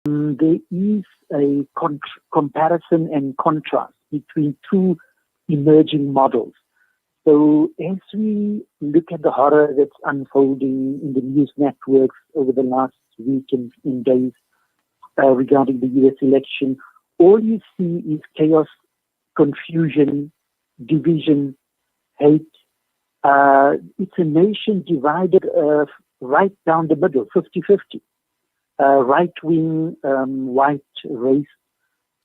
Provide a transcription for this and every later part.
There is a comparison and contrast between two emerging models. So as we look at the horror that's unfolding in the news networks over the last week and days regarding the US election, all you see is chaos, confusion, division, hate. It's a nation divided right down the middle, 50-50. Right-wing white race,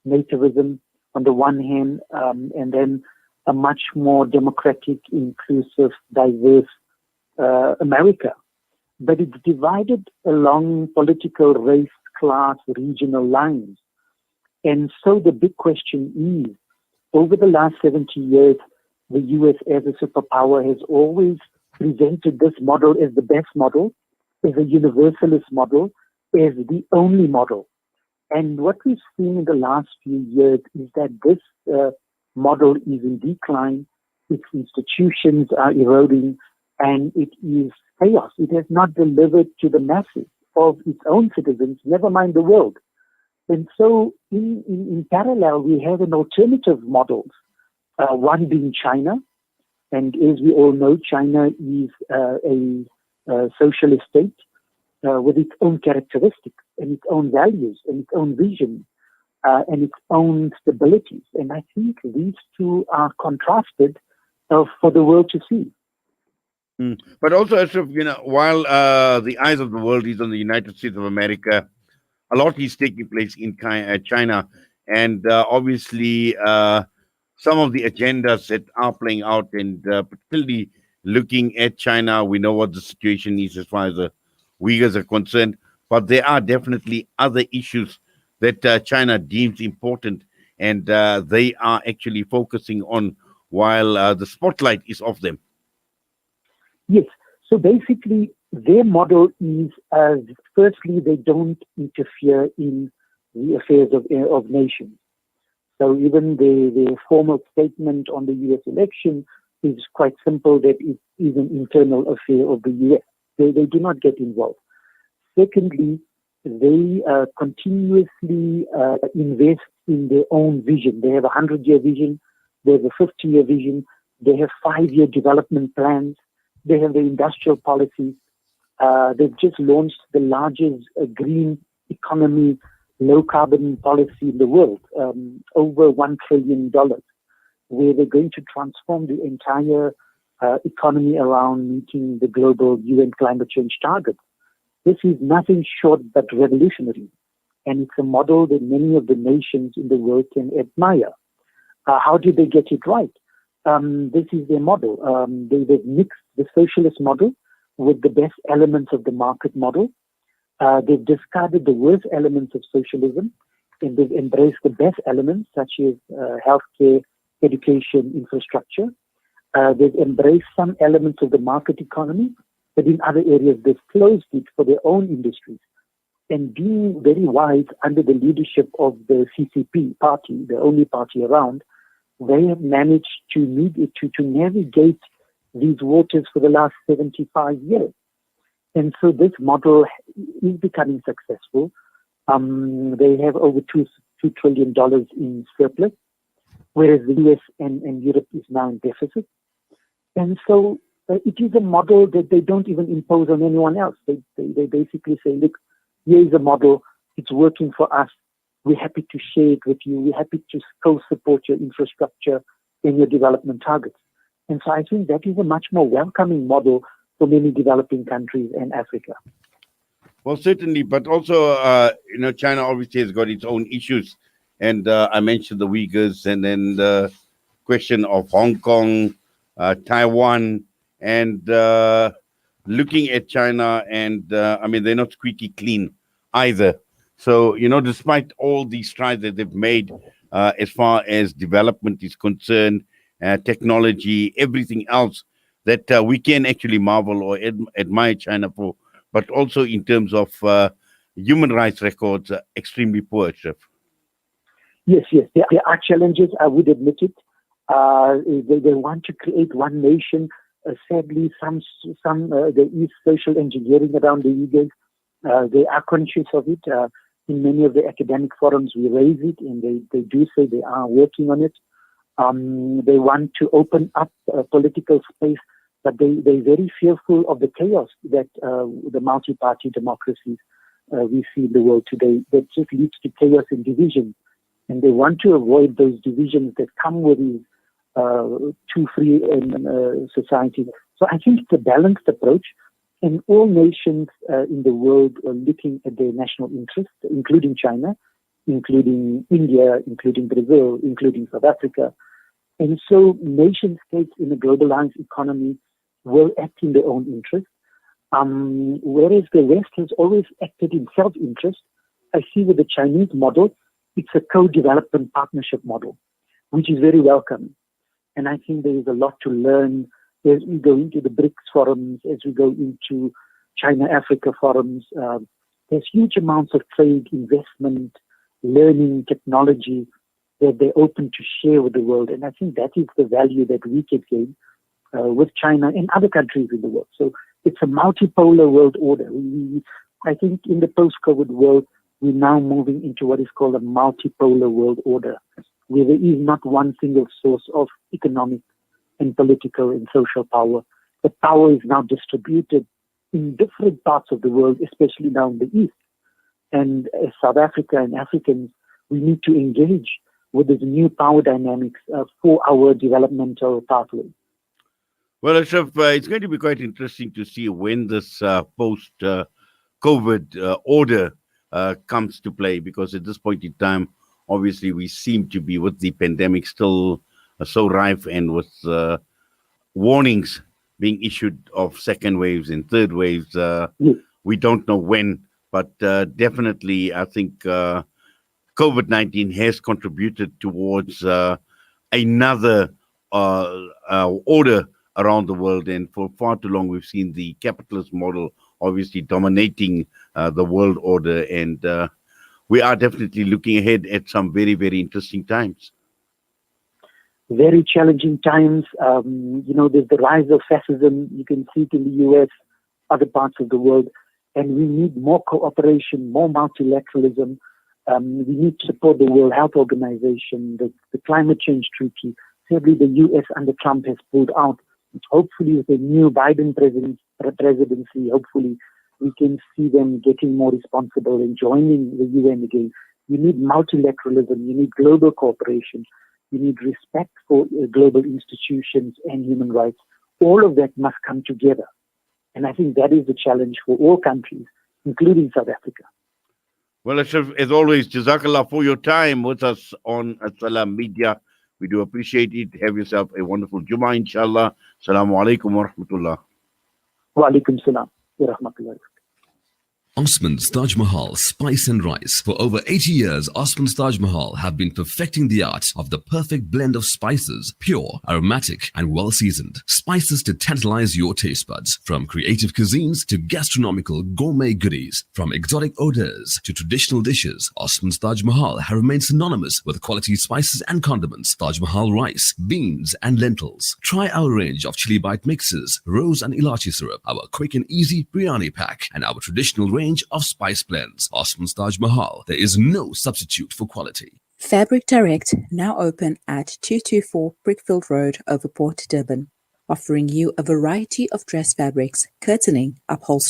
nativism on the one hand, and then a much more democratic, inclusive, diverse America. But it's divided along political race, class, regional lines. And so the big question is, over the last 70 years, the U.S. as a superpower has always presented this model as the best model, as a universalist model, as the only model. And what we've seen in the last few years is that this model is in decline, its institutions are eroding, and it is chaos. It has not delivered to the masses of its own citizens, never mind the world. And so in parallel, we have an alternative model, one being China. And as we all know, China is a socialist state with its own characteristics and its own values and its own vision and its own stabilities. And I think these two are contrasted for the world to see. But also, Ashraf, while the eyes of the world is on the United States of America, a lot is taking place in China. And obviously, some of the agendas that are playing out, and particularly looking at China, we know what the situation is as far as the Uyghurs are concerned. But there are definitely other issues that China deems important, and they are actually focusing on while the spotlight is off them. Yes. So basically, their model is, firstly, they don't interfere in the affairs of nations. So even the formal statement on the U.S. election is quite simple, that it is an internal affair of the U.S. They do not get involved. Secondly, they continuously invest in their own vision. They have a 100-year vision. They have a 50-year vision. They have 5-year development plans. They have the industrial policy. They've just launched the largest green economy, low carbon policy in the world, over $1 trillion, where they're going to transform the entire economy around meeting the global UN climate change targets. This is nothing short but revolutionary, and it's a model that many of the nations in the world can admire. How did they get it right? This is their model. They've mixed the socialist model with the best elements of the market model. They've discarded the worst elements of socialism, and they've embraced the best elements such as healthcare, education, infrastructure. They've embraced some elements of the market economy, but in other areas they've closed it for their own industries. And being very wise under the leadership of the CCP party, the only party around, they have managed to navigate these waters for the last 75 years. And so this model is becoming successful. They have over $2 trillion in surplus, whereas the US and Europe is now in deficit. And so it is a model that they don't even impose on anyone else. They basically say, look, here is a model. It's working for us. We're happy to share it with you. We're happy to co-support your infrastructure and your development targets. And so I think that is a much more welcoming model for many developing countries and Africa. Well, certainly, but also, China obviously has got its own issues. And I mentioned the Uyghurs, and then the question of Hong Kong, Taiwan, and looking at China, and they're not squeaky clean either. So, despite all these strides that they've made as far as development is concerned, technology, everything else, that we can actually marvel or admire China for, but also in terms of human rights records, extremely poor, Chef. Yes, there are challenges, I would admit it. They want to create one nation. Sadly, there is social engineering around the Uyghurs. They are conscious of it. In many of the academic forums, we raise it, and they do say they are working on it. They want to open up political space, but they're very fearful of the chaos that the multi-party democracies we see in the world today, that just leads to chaos and division. And they want to avoid those divisions that come with these too free societies. So I think it's a balanced approach, and all nations in the world are looking at their national interests, including China, including India, including Brazil, including South Africa. And so nation states in a globalized economy will act in their own interest, whereas the West has always acted in self-interest. I see with the Chinese model, it's a co-development partnership model, which is very welcome. And I think there is a lot to learn as we go into the BRICS forums, as we go into China-Africa forums. There's huge amounts of trade, investment, learning, technology that they're open to share with the world. And I think that is the value that we can gain with China and other countries in the world. So it's a multipolar world order. I think in the post-COVID world, we're now moving into what is called a multipolar world order, where there is not one single source of economic and political and social power. The power is now distributed in different parts of the world, especially now in the East. And as South Africa and Africans, we need to engage with this new power dynamics for our developmental pathway. Well, Ashraf, it's going to be quite interesting to see when this post-COVID order comes to play, because at this point in time, obviously, we seem to be with the pandemic still so rife, and with warnings being issued of second waves and third waves. Yes. We don't know when, but definitely, I think COVID-19 has contributed towards another order around the world. And for far too long, we've seen the capitalist model obviously dominating the world order. And we are definitely looking ahead at some very, very interesting times. Very challenging times. There's the rise of fascism. You can see it in the U.S., other parts of the world. And we need more cooperation, more multilateralism. We need to support the World Health Organization, the Climate Change Treaty. Sadly, the U.S. under Trump has pulled out. Hopefully, with the new Biden presidency, hopefully we can see them getting more responsible and joining the UN again. You need multilateralism. You need global cooperation. You need respect for global institutions and human rights. All of that must come together. And I think that is the challenge for all countries, including South Africa. Well, Ashraf, as always, Jazakallah for your time with us on As-Salam Media. We do appreciate it. Have yourself a wonderful Jummah, inshallah. Assalamu alaikum wa rahmatullah. Wa alaikum salam wa rahmatullah. Osman's Taj Mahal Spice and Rice. For over 80 years, Osman's Taj Mahal have been perfecting the art of the perfect blend of spices, pure, aromatic, and well-seasoned. Spices to tantalize your taste buds. From creative cuisines to gastronomical gourmet goodies. From exotic odors to traditional dishes, Osman's Taj Mahal have remained synonymous with quality spices and condiments. Taj Mahal rice, beans, and lentils. Try our range of chili bite mixes, rose and ilachi syrup, our quick and easy biryani pack, and our traditional range of spice blends. Osman's Taj Mahal. There is no substitute for quality. Fabric Direct, now open at 224 Brickfield Road, over Port Durban, offering you a variety of dress fabrics, curtaining, upholstery,